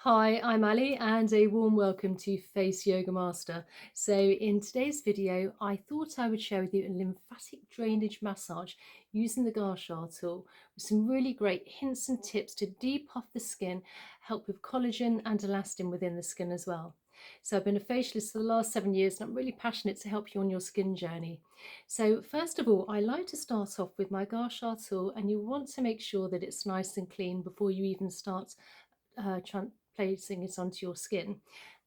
Hi, I'm Ali and a warm welcome to Face Yoga Master. So in today's video, I thought I would share with you a lymphatic drainage massage using the Gua Sha tool with some really great hints and tips to depuff the skin, help with collagen and elastin within the skin as well. So I've been a facialist for the last 7 years and I'm really passionate to help you on your skin journey. So first of all, I like to start off with my Gua Sha tool, and you want to make sure that it's nice and clean before you even start placing it onto your skin.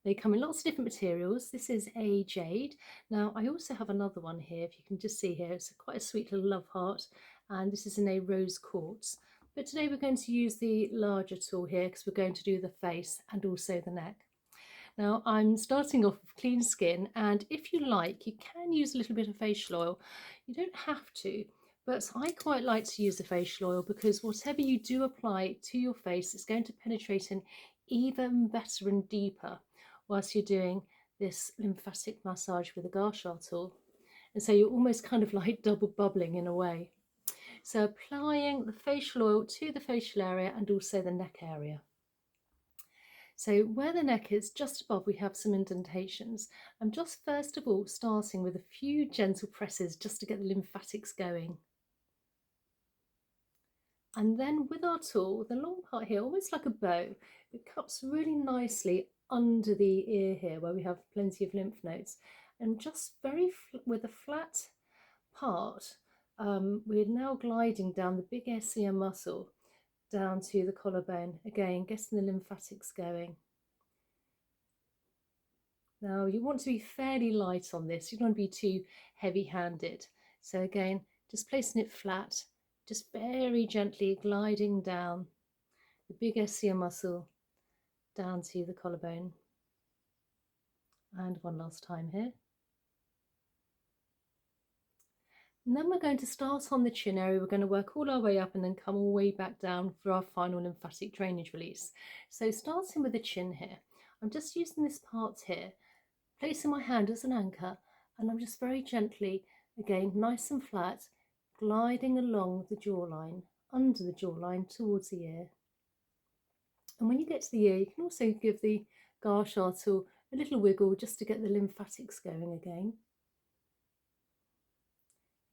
They come in lots of different materials. This is a jade. Now I also have another one here, if you can just see here. It's quite a sweet little love heart, and this is in a rose quartz. But today we're going to use the larger tool here because we're going to do the face and also the neck. Now I'm starting off with clean skin, and if you like, you can use a little bit of facial oil. You don't have to, but I quite like to use the facial oil because whatever you do apply to your face, it's going to penetrate in even better and deeper whilst you're doing this lymphatic massage with a Gua Sha tool. And so you're almost kind of like double bubbling in a way. So applying the facial oil to the facial area and also the neck area. So where the neck is, just above, we have some indentations. I'm just first of all starting with a few gentle presses just to get the lymphatics going. And then with our tool, the long part here, almost like a bow, it cups really nicely under the ear here where we have plenty of lymph nodes. And just with a flat part, we're now gliding down the big SCM muscle down to the collarbone, again getting the lymphatics going. Now you want to be fairly light on this, you don't want to be too heavy-handed. So again, just placing it flat, just very gently gliding down the big SCM muscle down to the collarbone. And one last time here. And then we're going to start on the chin area. We're going to work all our way up and then come all the way back down for our final lymphatic drainage release. So starting with the chin here, I'm just using this part here, placing my hand as an anchor, and I'm just very gently, again nice and flat, gliding along the jawline, under the jawline towards the ear. And when you get to the ear, you can also give the Gua Sha tool a little wiggle just to get the lymphatics going again.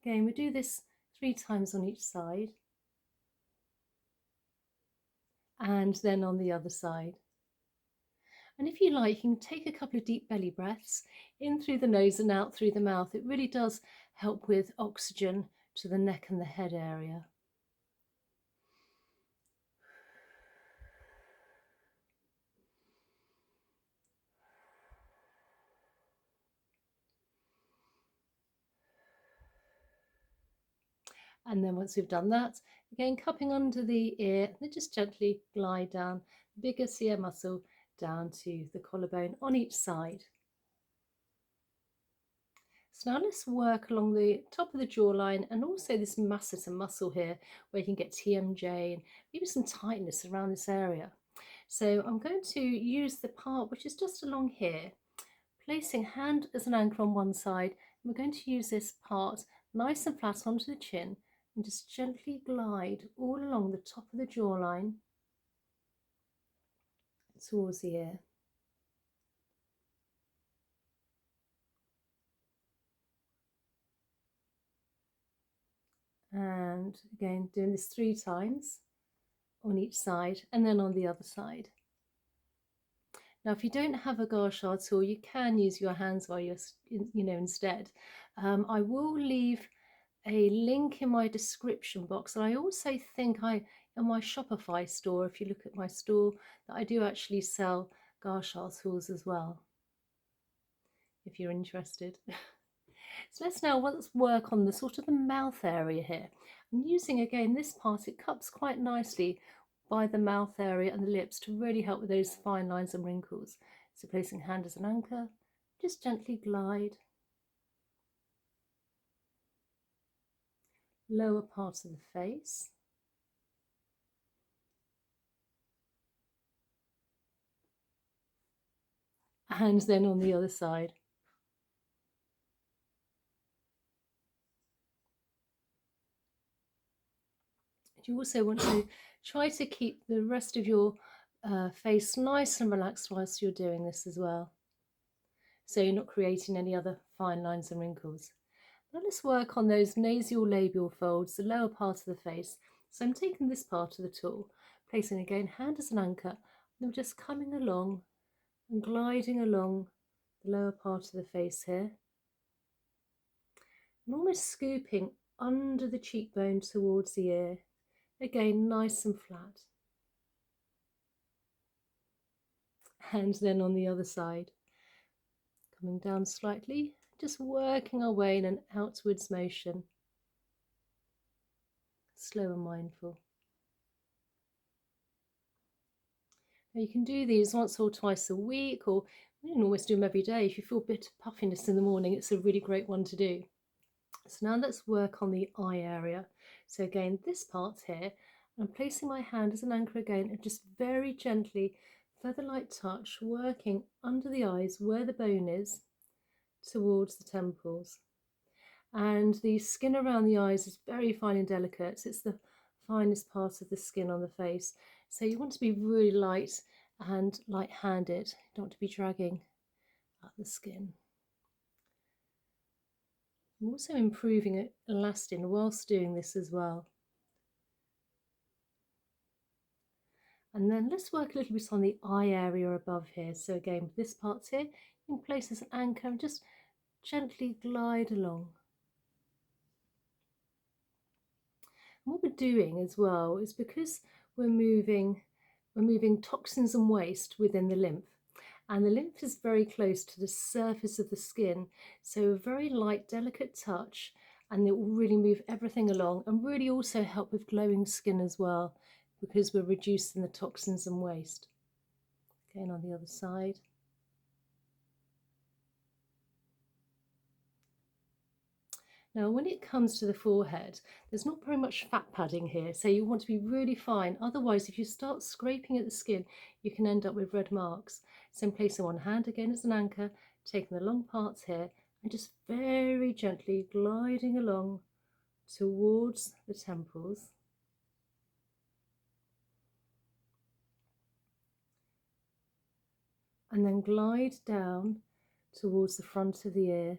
Again, we do this 3 times on each side, and then on the other side. And if you like, you can take a couple of deep belly breaths in through the nose and out through the mouth. It really does help with oxygen to the neck and the head area. And then once we've done that, again cupping under the ear, then just gently glide down the bigger SCM muscle down to the collarbone on each side. So now let's work along the top of the jawline and also this masseter muscle here, where you can get TMJ and maybe some tightness around this area. So I'm going to use the part which is just along here, placing hand as an anchor on one side. And we're going to use this part nice and flat onto the chin and just gently glide all along the top of the jawline towards the ear. And again, doing this 3 times on each side and then on the other side. Now, if you don't have a Gua Sha tool, you can use your hands while you're, instead. I will leave a link in my description box. And I also think on my Shopify store, if you look at my store, that I do actually sell Gua Sha tools as well, if you're interested. So let's work on the sort of the mouth area here. I'm using again this part, it cups quite nicely by the mouth area and the lips to really help with those fine lines and wrinkles. So placing hand as an anchor, just gently glide. Lower part of the face. And then on the other side. You also want to try to keep the rest of your face nice and relaxed whilst you're doing this as well, so you're not creating any other fine lines and wrinkles. Now let's work on those nasal labial folds, the lower part of the face. So I'm taking this part of the tool, placing again hand as an anchor, and I'm just coming along and gliding along the lower part of the face here, and almost scooping under the cheekbone towards the ear, again nice and flat. And then on the other side, coming down slightly, just working our way in an outwards motion, slow and mindful. Now you can do these once or twice a week, or you can almost do them every day. If you feel a bit of puffiness in the morning, it's a really great one to do. So now let's work on the eye area. So again, this part here, I'm placing my hand as an anchor again, and just very gently, feather light touch, working under the eyes where the bone is, towards the temples. And the skin around the eyes is very fine and delicate. It's the finest part of the skin on the face. So you want to be really light and light-handed. You don't want to be dragging at the skin. I'm also improving elastin whilst doing this as well. And then let's work a little bit on the eye area above here. So again, with this part here, you can place as an anchor and just gently glide along. And what we're doing as well is, because we're moving toxins and waste within the lymph, and the lymph is very close to the surface of the skin, so a very light, delicate touch, and it will really move everything along and really also help with glowing skin as well, because we're reducing the toxins and waste. Again, on the other side. Now, when it comes to the forehead, there's not very much fat padding here, so you want to be really fine. Otherwise, if you start scraping at the skin, you can end up with red marks. So I'm placing one hand again as an anchor, taking the long parts here, and just very gently gliding along towards the temples. And then glide down towards the front of the ear.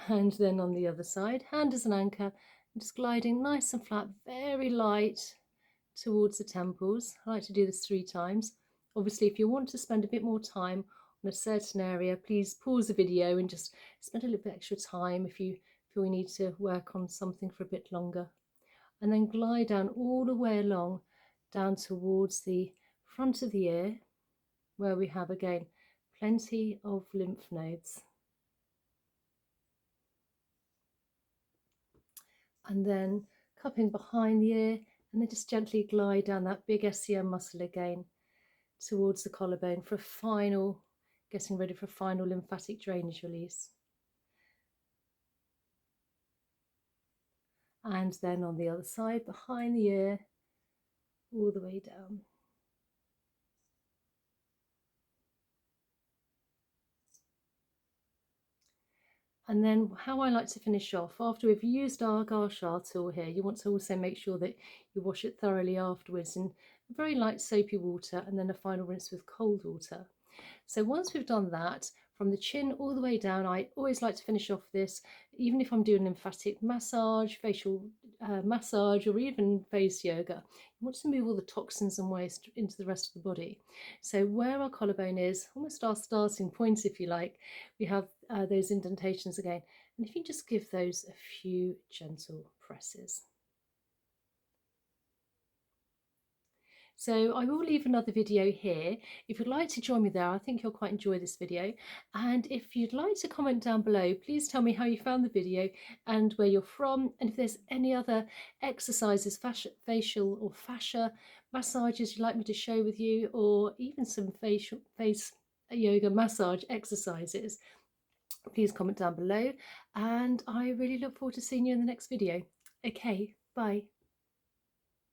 And then on the other side, hand as an anchor, just gliding nice and flat, very light towards the temples. I like to do this 3 times. Obviously, if you want to spend a bit more time on a certain area, please pause the video and just spend a little bit extra time if you feel you need to work on something for a bit longer. And then glide down all the way along, down towards the front of the ear, where we have again plenty of lymph nodes. And then cupping behind the ear, and then just gently glide down that big SCM muscle again towards the collarbone for a final, getting ready for a final lymphatic drainage release. And then on the other side, behind the ear, all the way down. And then how I like to finish off, after we've used our Gua Sha tool here, you want to also make sure that you wash it thoroughly afterwards in very light soapy water, and then a final rinse with cold water. So once we've done that, from the chin all the way down, I always like to finish off this, even if I'm doing lymphatic massage, facial massage, or even face yoga. You want to move all the toxins and waste into the rest of the body. So where our collarbone is, almost our starting point, if you like, we have those indentations again. And if you just give those a few gentle presses. So I will leave another video here. If you'd like to join me there, I think you'll quite enjoy this video. And if you'd like to comment down below, please tell me how you found the video and where you're from, and if there's any other exercises, facial or fascia massages you'd like me to show with you, or even some face yoga massage exercises, please comment down below. And I really look forward to seeing you in the next video. Okay, bye.